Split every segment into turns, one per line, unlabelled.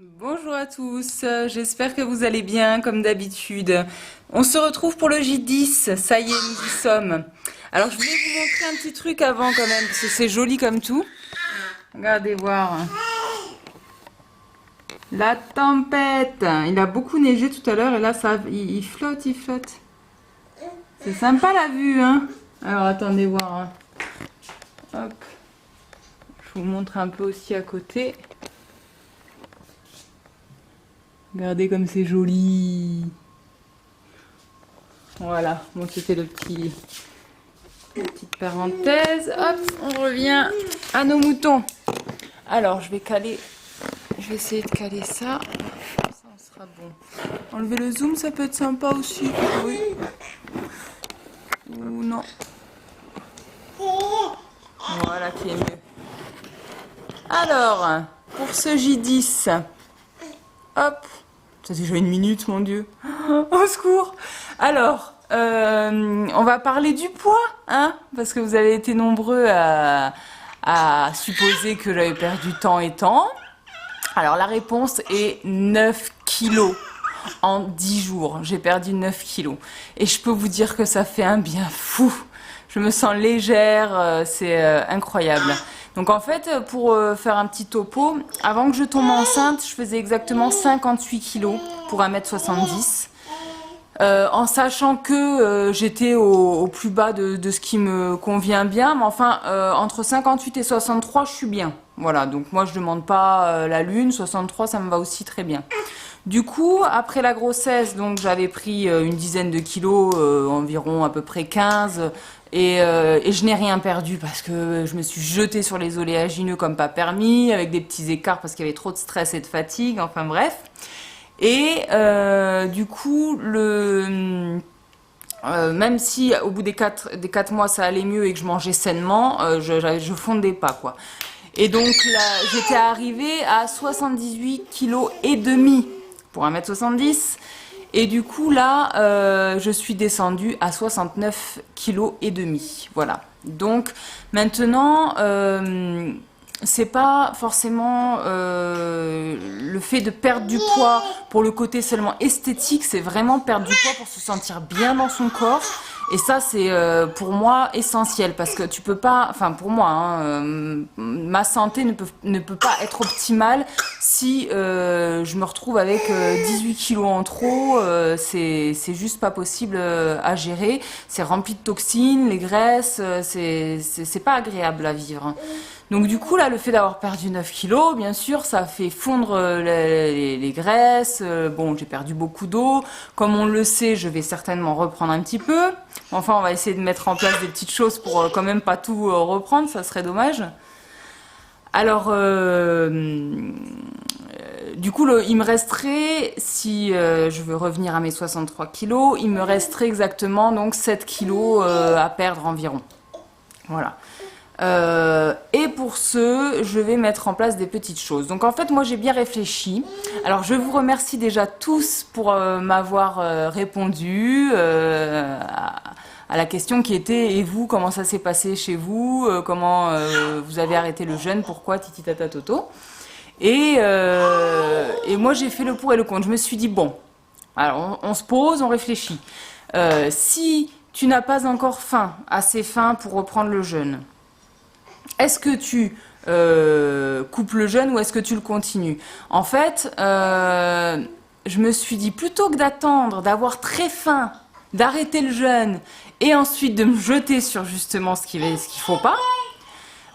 Bonjour à tous, j'espère que vous allez bien comme d'habitude. On se retrouve pour le J10, ça y est, nous y sommes. Alors je voulais vous montrer un petit truc avant quand même, parce que c'est joli comme tout. Regardez voir. La tempête, il a beaucoup neigé tout à l'heure et là ça, il flotte, il flotte. C'est sympa la vue, hein. Alors attendez voir. Hein. Hop, je vous montre un peu aussi à côté. Regardez comme c'est joli. Voilà, bon c'était la petite parenthèse. Hop, on revient à nos moutons. Alors je vais essayer de caler ça. Ça on sera bon. Enlever le zoom, ça peut être sympa aussi. Oui. Ou non. Voilà qui est mieux. Alors, pour ce J10, hop. Ça c'est déjà une minute, mon Dieu. Au secours. Alors, on va parler du poids, hein, parce que vous avez été nombreux à supposer que j'avais perdu tant et tant. Alors, la réponse est 9 kilos en 10 jours. J'ai perdu 9 kilos. Et je peux vous dire que ça fait un bien fou. Je me sens légère, c'est incroyable. Donc en fait, pour faire un petit topo, avant que je tombe enceinte, je faisais exactement 58 kilos pour 1m70. En sachant que j'étais au plus bas de ce qui me convient bien. Mais enfin, entre 58 et 63, je suis bien. Voilà, donc moi je demande pas la lune, 63 ça me va aussi très bien. Du coup, après la grossesse, donc j'avais pris une dizaine de kilos, environ à peu près 15, et je n'ai rien perdu parce que je me suis jetée sur les oléagineux comme pas permis, avec des petits écarts parce qu'il y avait trop de stress et de fatigue, enfin bref. Et du coup, même si au bout des 4 mois ça allait mieux et que je mangeais sainement, je fondais pas quoi. Et donc là, j'étais arrivée à 78 kg et demi pour 1m70. Et du coup là, je suis descendue à 69 kg et demi. Voilà. Donc maintenant, c'est pas forcément le fait de perdre du poids pour le côté seulement esthétique, c'est vraiment perdre du poids pour se sentir bien dans son corps. Et ça, c'est pour moi essentiel parce que tu peux pas, enfin pour moi, hein, ma santé ne peut pas être optimale si je me retrouve avec 18 kilos en trop. C'est juste pas possible à gérer. C'est rempli de toxines, les graisses, c'est pas agréable à vivre. Donc du coup là, le fait d'avoir perdu 9 kilos, bien sûr, ça fait fondre les graisses. Bon, j'ai perdu beaucoup d'eau. Comme on le sait, je vais certainement reprendre un petit peu. Enfin, on va essayer de mettre en place des petites choses pour quand même pas tout reprendre, ça serait dommage. Alors, du coup, il me resterait, si je veux revenir à mes 63 kilos, il me resterait exactement donc 7 kilos à perdre environ. Voilà. Et pour ce, je vais mettre en place des petites choses. Donc en fait, moi j'ai bien réfléchi. Alors je vous remercie déjà tous pour m'avoir répondu à la question qui était et vous, comment ça s'est passé chez vous, comment vous avez arrêté le jeûne, pourquoi titi tata toto. Et moi j'ai fait le pour et le contre. Je me suis dit bon, alors on se pose, on réfléchit. Si tu n'as pas encore faim, assez faim pour reprendre le jeûne, est-ce que tu coupes le jeûne ou est-ce que tu le continues? En fait, je me suis dit, plutôt que d'attendre, d'avoir très faim, d'arrêter le jeûne et ensuite de me jeter sur justement ce qu'il faut pas,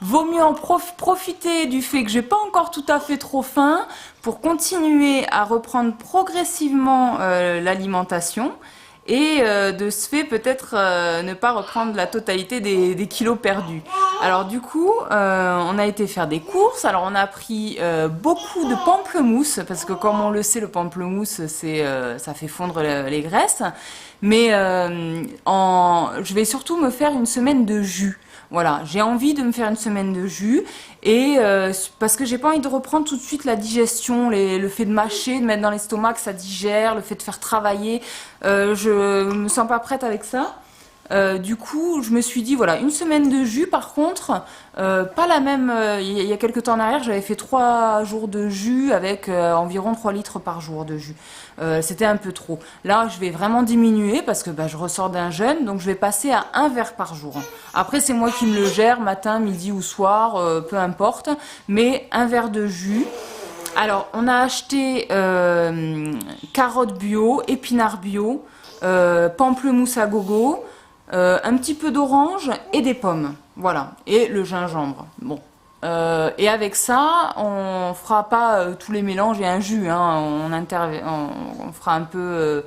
vaut mieux en profiter du fait que j'ai pas encore tout à fait trop faim pour continuer à reprendre progressivement l'alimentation. Et de ce fait, peut-être ne pas reprendre la totalité des kilos perdus. Alors du coup, on a été faire des courses. Alors on a pris beaucoup de pamplemousse, parce que comme on le sait, le pamplemousse, ça fait fondre les graisses. Mais je vais surtout me faire une semaine de jus. Voilà, j'ai envie de me faire une semaine de jus et parce que j'ai pas envie de reprendre tout de suite la digestion, le fait de mâcher, de mettre dans l'estomac, que ça digère, le fait de faire travailler, je me sens pas prête avec ça. Du coup, je me suis dit, voilà, une semaine de jus, par contre, pas la même. Il y a quelques temps en arrière, j'avais fait 3 jours de jus avec environ 3 litres par jour de jus. C'était un peu trop. Là, je vais vraiment diminuer parce que bah, je ressors d'un jeûne, donc je vais passer à 1 verre par jour. Après, c'est moi qui me le gère, matin, midi ou soir, peu importe, mais 1 verre de jus. Alors, on a acheté carottes bio, épinards bio, pamplemousse à gogo, un petit peu d'orange et des pommes. Voilà. Et le gingembre. Bon. Et avec ça, on fera pas tous les mélanges et un jus. Hein. On fera un peu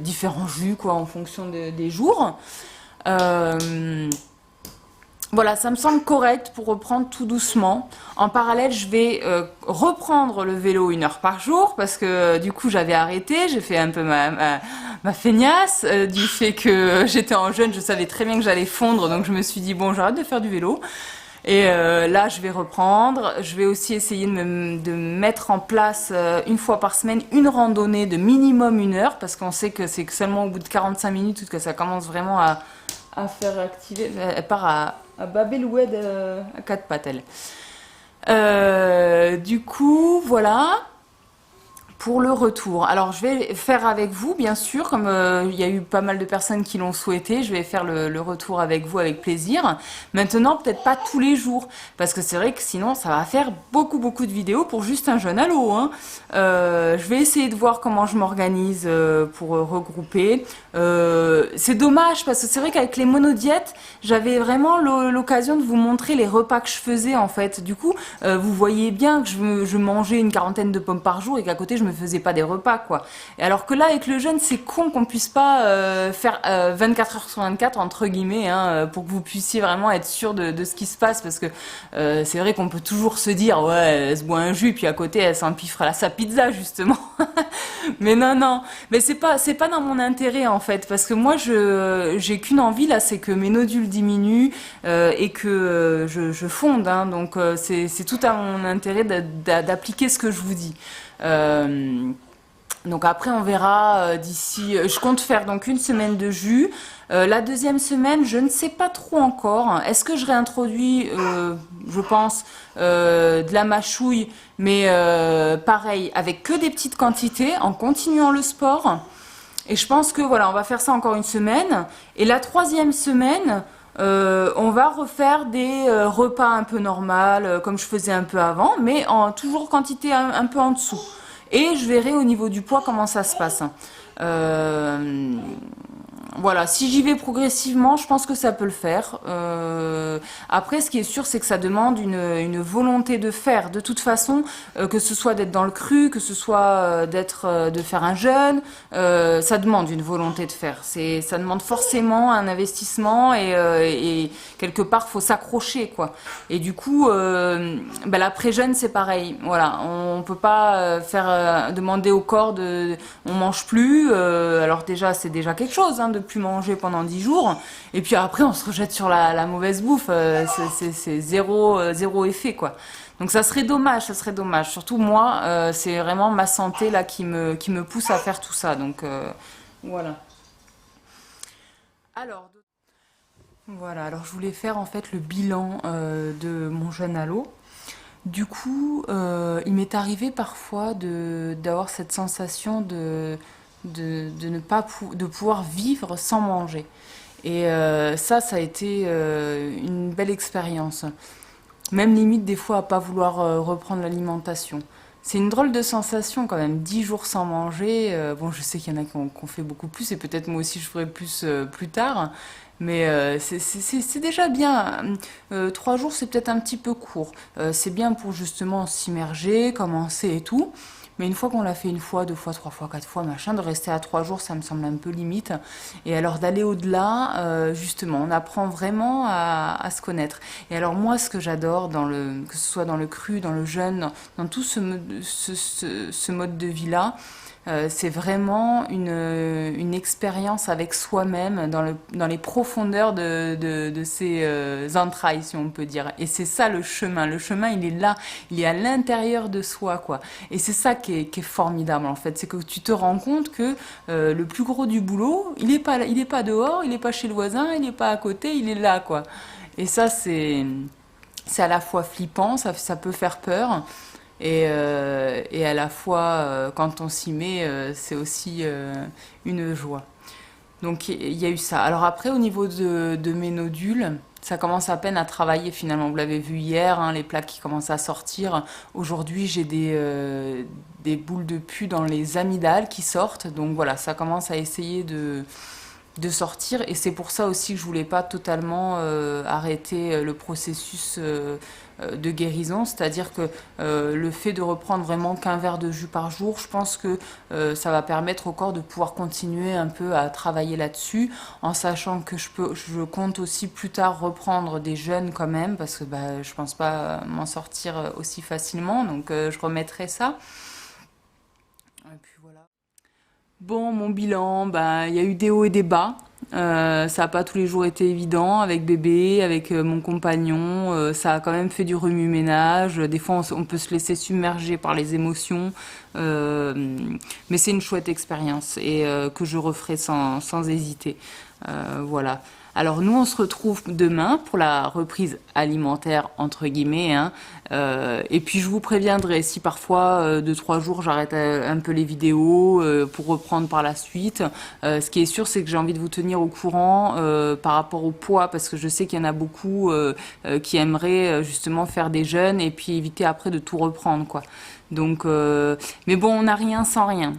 différents jus quoi, en fonction des jours. Euh, voilà, ça me semble correct pour reprendre tout doucement. En parallèle, je vais reprendre le vélo 1 heure par jour parce que du coup j'avais arrêté, j'ai fait un peu ma feignasse du fait que j'étais en jeûne, je savais très bien que j'allais fondre, donc je me suis dit bon j'arrête de faire du vélo. Et là, je vais reprendre. Je vais aussi essayer de mettre en place 1 fois par semaine une randonnée de minimum 1 heure parce qu'on sait que c'est seulement au bout de 45 minutes que ça commence vraiment à faire activer. Elle part à Babeloued à 4 pattes, elle. Du coup, voilà pour le retour. Alors, je vais faire avec vous, bien sûr, comme il y a eu pas mal de personnes qui l'ont souhaité, je vais faire le retour avec vous avec plaisir. Maintenant, peut-être pas tous les jours, parce que c'est vrai que sinon, ça va faire beaucoup de vidéos pour juste un jeune halo. Hein. Je vais essayer de voir comment je m'organise pour regrouper. C'est dommage, parce que c'est vrai qu'avec les monodiètes, j'avais vraiment l'occasion de vous montrer les repas que je faisais, en fait. Du coup, vous voyez bien que je mangeais une 40aine de pommes par jour et qu'à côté, je me faisais pas des repas quoi. Et alors que là avec le jeûne c'est con qu'on puisse pas faire 24 heures sur 24 entre guillemets hein, pour que vous puissiez vraiment être sûr de ce qui se passe parce que c'est vrai qu'on peut toujours se dire ouais elle se boit un jus puis à côté elle s'empiffre sa pizza justement. Mais non mais c'est pas dans mon intérêt en fait parce que moi j'ai qu'une envie là c'est que mes nodules diminuent et que je fonde hein, donc c'est tout à mon intérêt d'appliquer ce que je vous dis. Donc après on verra d'ici. Je compte faire donc une semaine de jus. La deuxième semaine, je ne sais pas trop encore. Est-ce que je réintroduis, je pense, de la mâchouille, mais pareil, avec que des petites quantités, en continuant le sport. Et je pense que voilà, on va faire ça encore une semaine. Et la troisième semaine, on va refaire des repas un peu normaux, comme je faisais un peu avant, mais en toujours quantité un peu en dessous. Et je verrai au niveau du poids comment ça se passe. Euh, voilà, si j'y vais progressivement, je pense que ça peut le faire. Après, ce qui est sûr, c'est que ça demande une volonté de faire. De toute façon, que ce soit d'être dans le cru, que ce soit de faire un jeûne, ça demande une volonté de faire. Ça demande forcément un investissement et quelque part, faut s'accrocher, quoi. Et du coup, l'après-jeûne, c'est pareil. Voilà, on peut pas demander au corps on mange plus. Alors déjà, c'est déjà quelque chose, hein, de plus manger pendant 10 jours. Et puis après, on se rejette sur la mauvaise bouffe. C'est zéro effet, quoi. Donc ça serait dommage, ça serait dommage. Surtout moi, c'est vraiment ma santé là qui me pousse à faire tout ça. Donc voilà. Alors, voilà, alors je voulais faire en fait le bilan de mon jeûne à l'eau. Du coup, il m'est arrivé parfois d'avoir cette sensation de ne pas de pouvoir vivre sans manger. Et ça a été une belle expérience. Même limite des fois à pas vouloir reprendre l'alimentation. C'est une drôle de sensation quand même, 10 jours sans manger. Bon, je sais qu'il y en a qui ont fait beaucoup plus et peut-être moi aussi je ferai plus plus tard. Mais c'est déjà bien. 3 jours, c'est peut-être un petit peu court. C'est bien pour justement s'immerger, commencer et tout. Mais une fois qu'on l'a fait 1 fois, 2 fois, 3 fois, 4 fois, machin, de rester à 3 jours, ça me semble un peu limite. Et alors d'aller au-delà, justement, on apprend vraiment à se connaître. Et alors moi, ce que j'adore, que ce soit dans le cru, dans le jeûne, dans tout ce mode de vie-là, C'est vraiment une expérience avec soi-même dans les profondeurs de ses entrailles, si on peut dire. Et c'est ça le chemin. Le chemin, il est là, il est à l'intérieur de soi, quoi. Et c'est ça qui est formidable, en fait. C'est que tu te rends compte que le plus gros du boulot, il est pas dehors, il est pas chez le voisin, il est pas à côté, il est là, quoi. Et ça, c'est à la fois flippant, ça peut faire peur. Et à la fois, quand on s'y met, c'est aussi une joie. Donc il y a eu ça. Alors après, au niveau de mes nodules, ça commence à peine à travailler finalement. Vous l'avez vu hier, hein, les plaques qui commencent à sortir. Aujourd'hui, j'ai des boules de pus dans les amygdales qui sortent. Donc voilà, ça commence à essayer de sortir. Et c'est pour ça aussi que je voulais pas totalement arrêter le processus de guérison. C'est-à-dire que le fait de reprendre vraiment qu'un verre de jus par jour, je pense que ça va permettre au corps de pouvoir continuer un peu à travailler là-dessus, en sachant que je compte aussi plus tard reprendre des jeûnes quand même, parce que bah, je pense pas m'en sortir aussi facilement. Donc je remettrai ça. Et puis voilà. Bon, mon bilan, bah, il y a eu des hauts et des bas. Ça n'a pas tous les jours été évident avec bébé, avec mon compagnon. Ça a quand même fait du remue-ménage. Des fois, on peut se laisser submerger par les émotions. Mais c'est une chouette expérience et que je referai sans hésiter. Voilà. Alors nous, on se retrouve demain pour la reprise alimentaire, entre guillemets, hein. Et puis je vous préviendrai si parfois, 2, 3 jours, j'arrête un peu les vidéos pour reprendre par la suite. Ce qui est sûr, c'est que j'ai envie de vous tenir au courant par rapport au poids, parce que je sais qu'il y en a beaucoup qui aimeraient justement faire des jeûnes et puis éviter après de tout reprendre, quoi. Donc, mais bon, on n'a rien sans rien.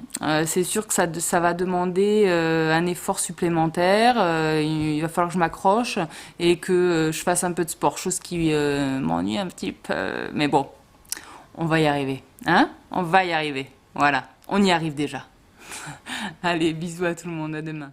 C'est sûr que ça va demander un effort supplémentaire. Il va falloir que je m'accroche et que je fasse un peu de sport, chose qui m'ennuie un petit peu. Mais bon, on va y arriver. Hein? On va y arriver. Voilà, on y arrive déjà. Allez, bisous à tout le monde, à demain.